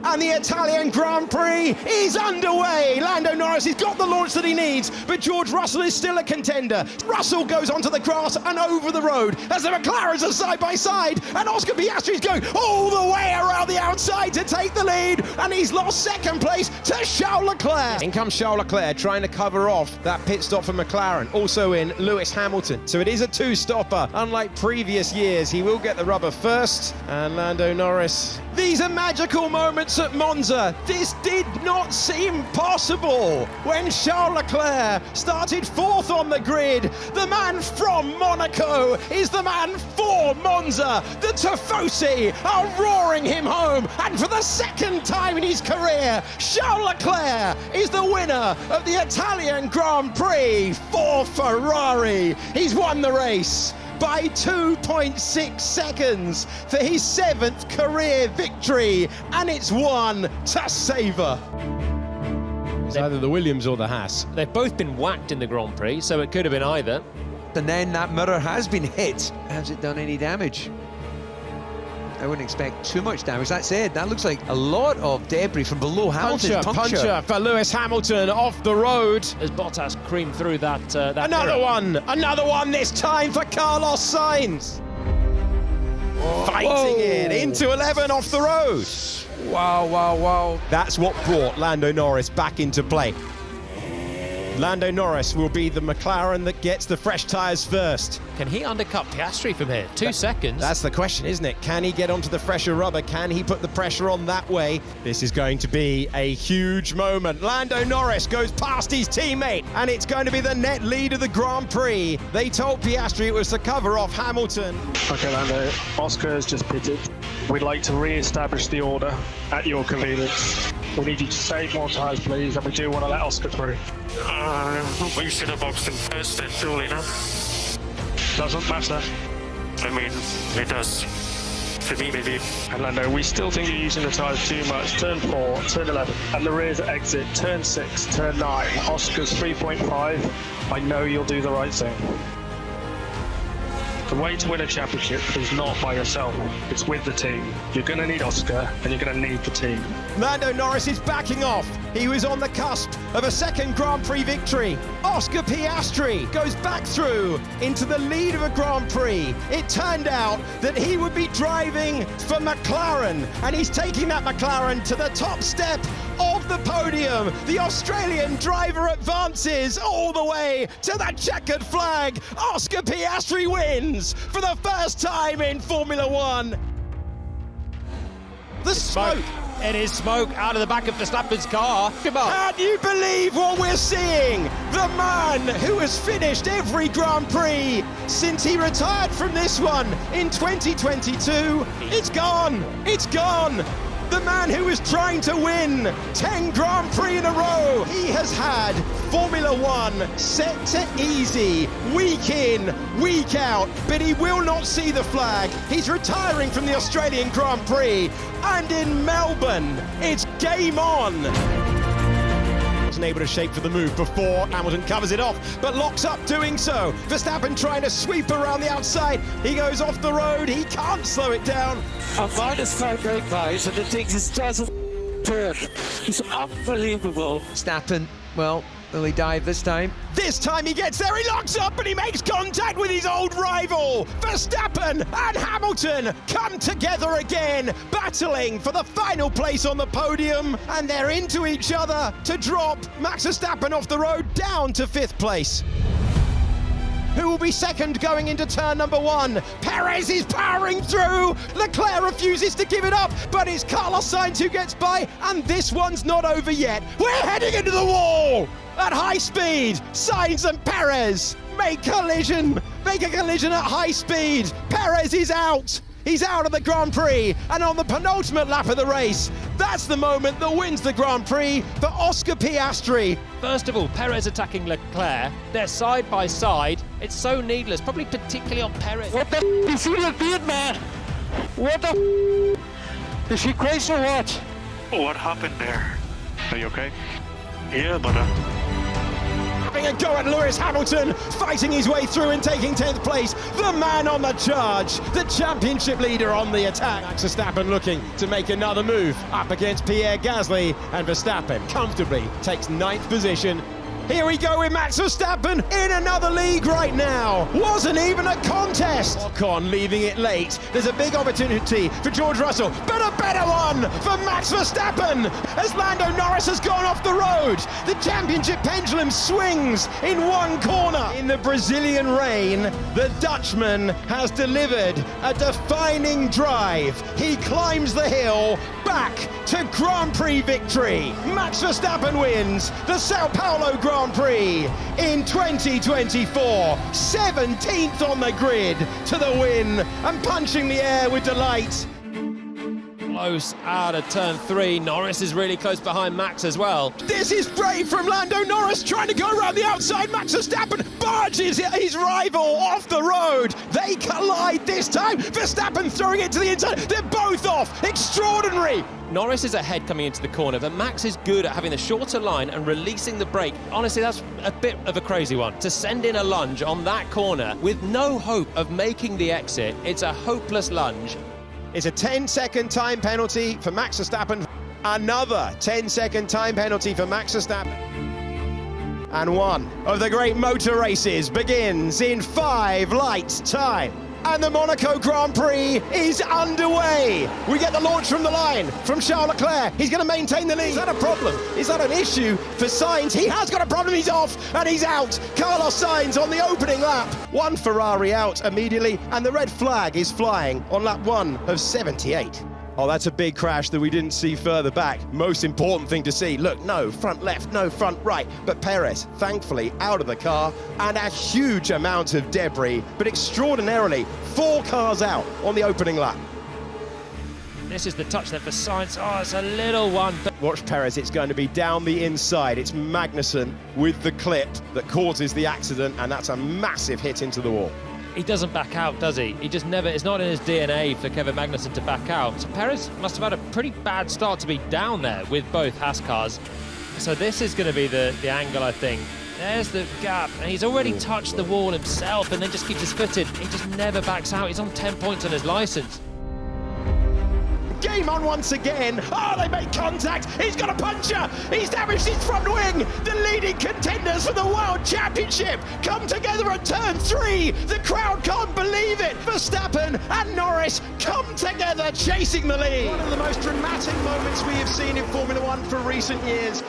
and the Italian Grand Prix is underway. Lando Norris has got the launch that he needs, but George Russell is still a contender. Russell goes onto the grass and over the road as the McLarens are side by side, and Oscar Piastri's going all the way around the outside to take the lead, and he's lost second place to Charles Leclerc. In comes Charles Leclerc trying to cover off that pit stop for McLaren. Also in Lewis Hamilton. So it is a two-stopper. Unlike previous years, he will get the rubber first, and Lando Norris. These are magical moments at Monza. This did not seem possible when Charles Leclerc started fourth on the grid. The man from Monaco is the man for Monza. The Tifosi are roaring him home, and for the second time in his career, Charles Leclerc is the winner of the Italian Grand Prix for Ferrari. He's won the race by 2.6 seconds for his 7th career victory, and it's one to savour. It's either the Williams or the Haas. They've both been whacked in the Grand Prix, so it could have been either. And then that mirror has been hit. Has it done any damage? I wouldn't expect too much damage. That said, that looks like a lot of debris from below Hamilton's Puncher for Lewis Hamilton off the road. As Bottas creamed through that Another one this time for Carlos Sainz. Fighting it into 11 off the road. Wow. That's what brought Lando Norris back into play. Lando Norris will be the McLaren that gets the fresh tyres first. Can he undercut Piastri from here? 2 seconds. That's the question, isn't it? Can he get onto the fresher rubber? Can he put the pressure on that way? This is going to be a huge moment. Lando Norris goes past his teammate, and it's going to be the net lead of the Grand Prix. They told Piastri it was to cover off Hamilton. Okay, Lando, Oscar has just pitted. We'd like to re-establish the order at your convenience. We need you to save more tyres, please, and we do want to let Oscar through. We should have boxed him first then, surely, no? Doesn't matter. I mean, it does. For me, maybe. And Lando, we still think you're using the tyres too much. Turn 4, turn 11, and the rear's exit. Turn 6, turn 9. Oscar's 3.5. I know you'll do the right thing. The way to win a championship is not by yourself, it's with the team. You're going to need Oscar, and you're going to need the team. Lando Norris is backing off. He was on the cusp of a second Grand Prix victory. Oscar Piastri goes back through into the lead of a Grand Prix. It turned out that he would be driving for McLaren, and he's taking that McLaren to the top step of the podium. The Australian driver advances all the way to the checkered flag. Oscar Piastri wins for the first time in Formula One. The smoke. It is smoke out of the back of Verstappen's car. Can you believe what we're seeing? The man who has finished every Grand Prix since he retired from this one in 2022. It's gone. It's gone. The man who was trying to win 10 Grand Prix in a row. He has had Formula One set to easy, week in, week out, but he will not see the flag. He's retiring from the Australian Grand Prix, and in Melbourne, it's game on. Wasn't able to shape for the move before Hamilton covers it off, but locks up doing so. Verstappen trying to sweep around the outside. He goes off the road. He can't slow it down. A minus 5 brake guys, and the thing just doesn't turn. It's unbelievable. Verstappen, well, will he dive this time? This time he gets there, he locks up and he makes contact with his old rival. Verstappen and Hamilton come together again, battling for the final place on the podium, and they're into each other to drop Max Verstappen off the road down to 5th place. Who will be second going into turn number 1? Perez is powering through. Leclerc refuses to give it up, but it's Carlos Sainz who gets by, and this one's not over yet. We're heading into the wall at high speed. Sainz and Perez make a collision at high speed. Perez is out. He's out of the Grand Prix, and on the penultimate lap of the race, that's the moment that wins the Grand Prix for Oscar Piastri. First of all, Perez attacking Leclerc. They're side by side. It's so needless, probably particularly on Perez. What the is he doing, man? What the is he crazy or what? What happened there? Are you okay? Yeah, but Having a go at Lewis Hamilton, fighting his way through and taking 10th place. The man on the charge, the championship leader on the attack. Max Verstappen looking to make another move up against Pierre Gasly, and Verstappen comfortably takes 9th position. Here we go with Max Verstappen in another league right now. Wasn't even a contest. Ocon leaving it late. There's a big opportunity for George Russell, but a better one for Max Verstappen as Lando Norris has gone off the road. The championship pendulum swings in one corner. In the Brazilian rain, the Dutchman has delivered a defining drive. He climbs the hill back to Grand Prix victory. Max Verstappen wins the Sao Paulo Grand Prix in 2024. 17th on the grid to the win and punching the air with delight. Close out of turn 3. Norris is really close behind Max as well. This is brave from Lando Norris trying to go around the outside. Max Verstappen barges his rival off the road. They collide this time. Verstappen throwing it to the inside. They're both off. Extraordinary. Norris is ahead coming into the corner, but Max is good at having the shorter line and releasing the brake. Honestly, that's a bit of a crazy one. To send in a lunge on that corner with no hope of making the exit, it's a hopeless lunge. It's a 10-second time penalty for Max Verstappen. Another 10-second time penalty for Max Verstappen. And one of the great motor races begins in 5 lights time. And the Monaco Grand Prix is underway. We get the launch from the line from Charles Leclerc. He's going to maintain the lead. Is that a problem? Is that an issue for Sainz? He has got a problem. He's off and he's out. Carlos Sainz on the opening lap. One Ferrari out immediately, and the red flag is flying on lap 1 of 78. Oh, that's a big crash that we didn't see further back. Most important thing to see. Look, no front left, no front right. But Perez, thankfully, out of the car, and a huge amount of debris. But extraordinarily, 4 cars out on the opening lap. This is the touch there for Sainz. Oh, it's a little one. Watch Perez, it's going to be down the inside. It's Magnussen with the clip that causes the accident, and that's a massive hit into the wall. He doesn't back out, does he? He just never, it's not in his DNA for Kevin Magnussen to back out. So Perez must have had a pretty bad start to be down there with both Haas cars. So this is going to be the angle, I think. There's the gap, and he's already touched the wall himself and then just keeps his foot in. He just never backs out. He's on 10 points on his licence. Game on once again. Oh, they make contact. He's got a puncher. He's damaged his front wing. The leading contenders for the World Championship come together at turn 3. The crowd can't believe it. Verstappen and Norris come together chasing the lead. One of the most dramatic moments we have seen in Formula One for recent years.